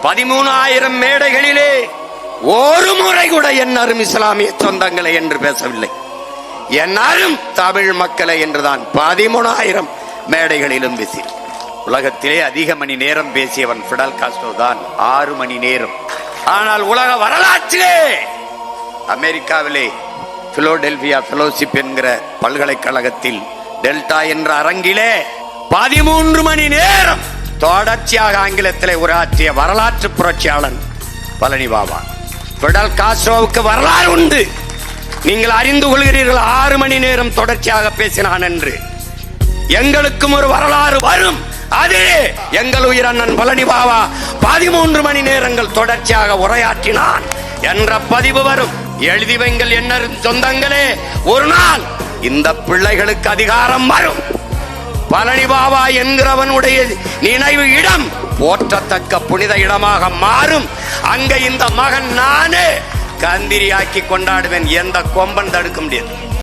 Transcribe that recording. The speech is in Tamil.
13,000 மேடைகளிலே ஒரு முறை கூட என் அரும் இஸ்லாமிய சொந்தங்களை என்று பேசவில்லை. என் அரும் தமிழ் மக்களை என்றுதான் 13,000 மேடைகளிலும் பேசி. உலகத்திலே அதிக மணி நேரம் பேசியவன் பிடல் காஸ்ட்ரோ தான், 6 மணி நேரம். ஆனால் உலக வரலாற்றிலே அமெரிக்காவிலே பிலோடெல்பியா ஃபெலோஷிப் என்கிற பல்கலைக்கழகத்தில் டெல்டா என்ற அரங்கிலே 13 மணி நேரம் தொடர்ச்சியாக ஆங்கிலத்திலே உரையாற்றிய வரலாற்று புரட்சியாளன் பழனி பாபா. பிடல் காஸ்ட்ரோவுக்கு வரலாறு உண்டு, நீங்கள் அறிந்து கொள்கிறீர்கள். 6 மணி நேரம் தொடர்ச்சியாக பேசினான் என்று. எங்களுக்கும் ஒரு வரலாறு வரும். அது எங்கள் உயிர் அண்ணன் பழனி பாபா 13 மணி நேரங்கள் தொடர்ச்சியாக உரையாற்றினான் என்ற பதிவு வரும். எழுதி வைங்கள் என்ன சொந்தங்களே, ஒரு நாள் இந்த பிள்ளைகளுக்கு அதிகாரம் வரும். பழனி பாபா என்கிறவனுடைய நினைவு இடம் போற்றத்தக்க புனித இடமாக மாறும். அங்க இந்த மகன் நானே கந்திரியாக்கி கொண்டாடுவேன். எந்த கொம்பன் தடுக்க முடியாது.